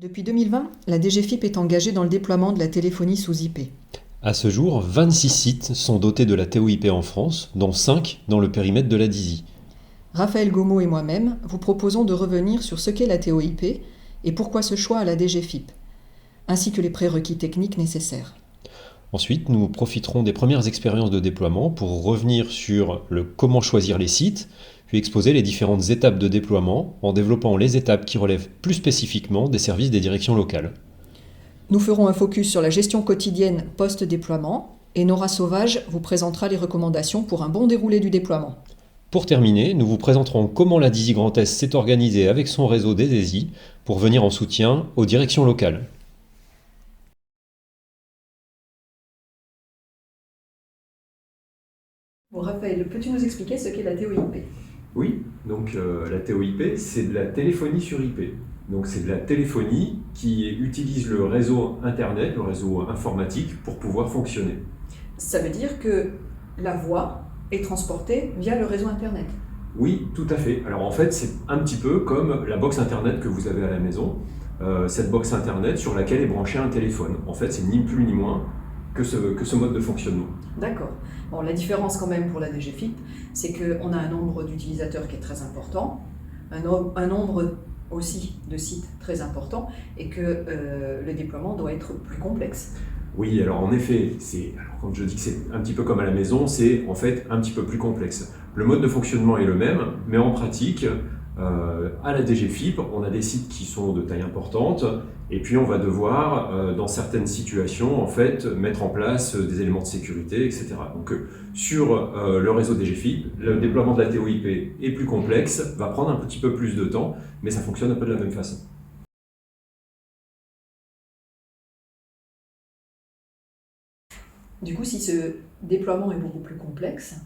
Depuis 2020, la DGFiP est engagée dans le déploiement de la téléphonie sous IP. À ce jour, 26 sites sont dotés de la TOIP en France, dont 5 dans le périmètre de la DISI. Raphaël Gaumont et moi-même vous proposons de revenir sur ce qu'est la TOIP et pourquoi ce choix à la DGFiP, ainsi que les prérequis techniques nécessaires. Ensuite, nous profiterons des premières expériences de déploiement pour revenir sur le comment choisir les sites, puis exposer les différentes étapes de déploiement en développant les étapes qui relèvent plus spécifiquement des services des directions locales. Nous ferons un focus sur la gestion quotidienne post-déploiement et Nora Sauvage vous présentera les recommandations pour un bon déroulé du déploiement. Pour terminer, nous vous présenterons comment la DISI Grand Est s'est organisée avec son réseau des DESI pour venir en soutien aux directions locales. Bon, Raphaël, peux-tu nous expliquer ce qu'est la TOIP ? Oui, donc la TOIP, c'est de la téléphonie sur IP. Donc c'est de la téléphonie qui utilise le réseau Internet, le réseau informatique, pour pouvoir fonctionner. Ça veut dire que la voix est transportée via le réseau Internet. Oui, tout à fait. Alors en fait, c'est un petit peu comme la box Internet que vous avez à la maison. Cette box Internet sur laquelle est branché un téléphone. En fait, c'est ni plus ni moins que ce mode de fonctionnement. D'accord. Bon, la différence quand même pour la DGFiP, c'est qu'on a un nombre d'utilisateurs qui est très important, un nombre aussi de sites très important, et que le déploiement doit être plus complexe. Oui, alors en effet, quand je dis que c'est un petit peu comme à la maison, c'est en fait un petit peu plus complexe. Le mode de fonctionnement est le même, mais en pratique, à la DGFiP, on a des sites qui sont de taille importante, et puis on va devoir, dans certaines situations, en fait, mettre en place des éléments de sécurité, etc. Donc sur le réseau DGFiP, le déploiement de la TOIP est plus complexe, va prendre un petit peu plus de temps, mais ça fonctionne un peu de la même façon. Du coup, si ce déploiement est beaucoup plus complexe,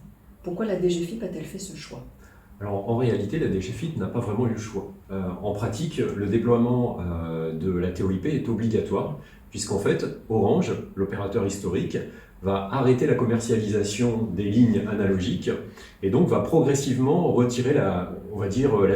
pourquoi la DGFiP a-t-elle fait ce choix ? Alors en réalité, la DGFiP n'a pas vraiment eu le choix. En pratique, le déploiement de la TOIP est obligatoire, puisqu'en fait, Orange, l'opérateur historique, va arrêter la commercialisation des lignes analogiques et donc va progressivement retirer la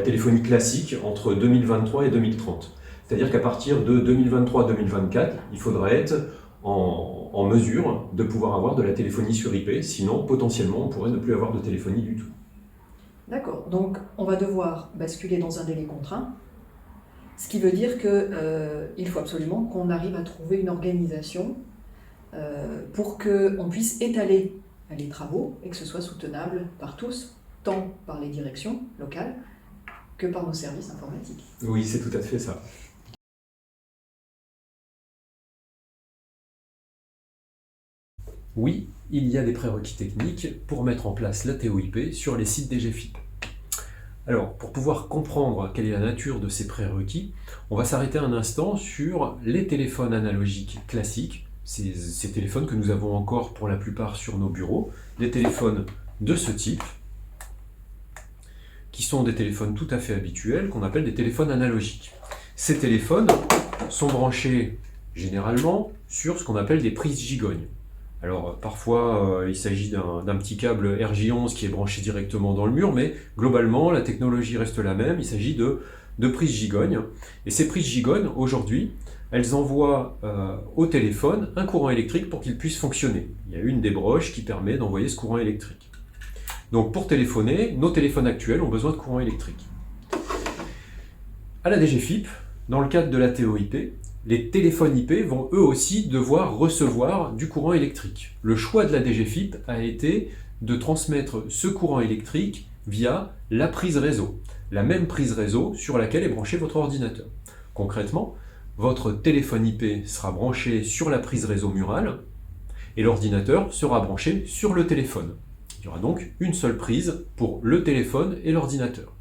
téléphonie classique entre 2023 et 2030. C'est-à-dire qu'à partir de 2023-2024, il faudrait être en mesure de pouvoir avoir de la téléphonie sur IP, sinon potentiellement on pourrait ne plus avoir de téléphonie du tout. D'accord, donc on va devoir basculer dans un délai contraint, ce qui veut dire qu'il faut absolument qu'on arrive à trouver une organisation pour qu'on puisse étaler les travaux et que ce soit soutenable par tous, tant par les directions locales que par nos services informatiques. Oui, c'est tout à fait ça. Oui, il y a des prérequis techniques pour mettre en place la TOIP sur les sites DGFiP. Alors, pour pouvoir comprendre quelle est la nature de ces prérequis, on va s'arrêter un instant sur les téléphones analogiques classiques, ces téléphones que nous avons encore pour la plupart sur nos bureaux, des téléphones de ce type, qui sont des téléphones tout à fait habituels, qu'on appelle des téléphones analogiques. Ces téléphones sont branchés généralement sur ce qu'on appelle des prises gigognes. Alors parfois il s'agit d'un petit câble RJ11 qui est branché directement dans le mur, mais globalement la technologie reste la même, il s'agit de prises gigognes. Et ces prises gigognes, aujourd'hui, elles envoient au téléphone un courant électrique pour qu'il puisse fonctionner. Il y a une des broches qui permet d'envoyer ce courant électrique. Donc pour téléphoner, nos téléphones actuels ont besoin de courant électrique. À la DGFiP, dans le cadre de la TOIP, les téléphones IP vont eux aussi devoir recevoir du courant électrique. Le choix de la DGFiP a été de transmettre ce courant électrique via la prise réseau, la même prise réseau sur laquelle est branché votre ordinateur. Concrètement, votre téléphone IP sera branché sur la prise réseau murale et l'ordinateur sera branché sur le téléphone. Il y aura donc une seule prise pour le téléphone et l'ordinateur.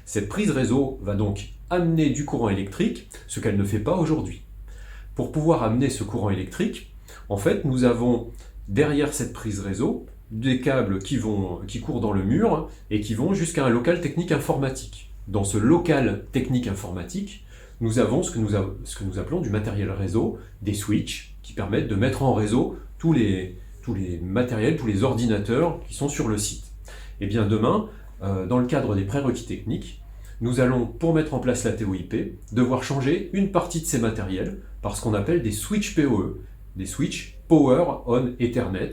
Cette prise réseau va donc amener du courant électrique, ce qu'elle ne fait pas aujourd'hui. Pour pouvoir amener ce courant électrique, en fait, nous avons derrière cette prise réseau des câbles qui courent dans le mur et qui vont jusqu'à un local technique informatique. Dans ce local technique informatique, nous avons ce que nous appelons du matériel réseau, des switches qui permettent de mettre en réseau tous les matériels, tous les ordinateurs qui sont sur le site. Et bien demain, dans le cadre des prérequis techniques, nous allons, pour mettre en place la TOIP, devoir changer une partie de ces matériels par ce qu'on appelle des switches PoE, des switches Power on Ethernet,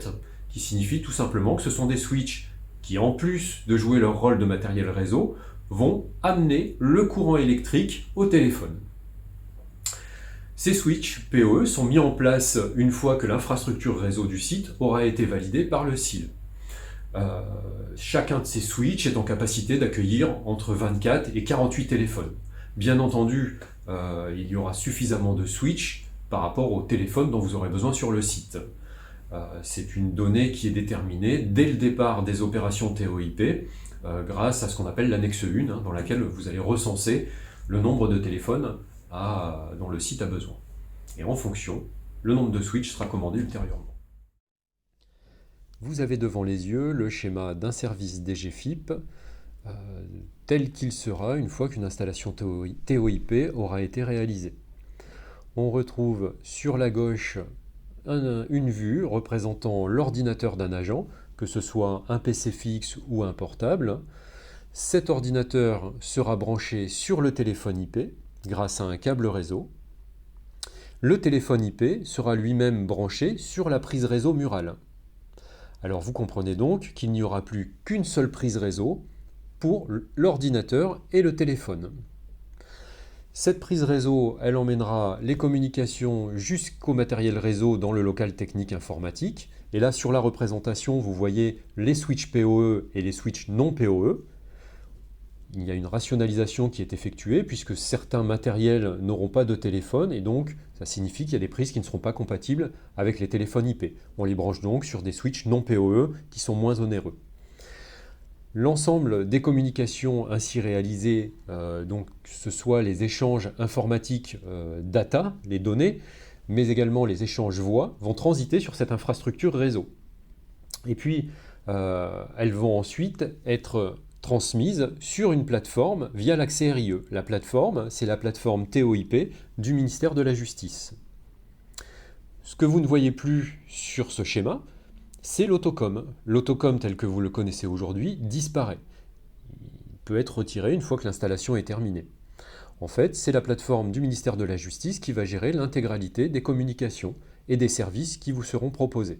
qui signifie tout simplement que ce sont des switches qui, en plus de jouer leur rôle de matériel réseau, vont amener le courant électrique au téléphone. Ces switches PoE sont mis en place une fois que l'infrastructure réseau du site aura été validée par le SIL. Chacun de ces switches est en capacité d'accueillir entre 24 et 48 téléphones. Bien entendu, il y aura suffisamment de switches par rapport aux téléphones dont vous aurez besoin sur le site. C'est une donnée qui est déterminée dès le départ des opérations TOIP grâce à ce qu'on appelle l'annexe 1, dans laquelle vous allez recenser le nombre de téléphones dont le site a besoin. Et en fonction, le nombre de switches sera commandé ultérieurement. Vous avez devant les yeux le schéma d'un service DGFiP tel qu'il sera une fois qu'une installation TOIP aura été réalisée. On retrouve sur la gauche une vue représentant l'ordinateur d'un agent, que ce soit un PC fixe ou un portable. Cet ordinateur sera branché sur le téléphone IP grâce à un câble réseau. Le téléphone IP sera lui-même branché sur la prise réseau murale. Alors vous comprenez donc qu'il n'y aura plus qu'une seule prise réseau pour l'ordinateur et le téléphone. Cette prise réseau, elle emmènera les communications jusqu'au matériel réseau dans le local technique informatique. Et là, sur la représentation, vous voyez les switches PoE et les switches non PoE. Il y a une rationalisation qui est effectuée puisque certains matériels n'auront pas de téléphone et donc ça signifie qu'il y a des prises qui ne seront pas compatibles avec les téléphones IP. On les branche donc sur des switches non PoE qui sont moins onéreux. L'ensemble des communications ainsi réalisées, donc que ce soit les échanges informatiques data, les données, mais également les échanges voix, vont transiter sur cette infrastructure réseau. Et puis, elles vont ensuite être transmises sur une plateforme via l'accès RIE. La plateforme, c'est la plateforme TOIP du ministère de la Justice. Ce que vous ne voyez plus sur ce schéma, c'est l'autocom. L'autocom tel que vous le connaissez aujourd'hui disparaît. Il peut être retiré une fois que l'installation est terminée. En fait, c'est la plateforme du ministère de la Justice qui va gérer l'intégralité des communications et des services qui vous seront proposés.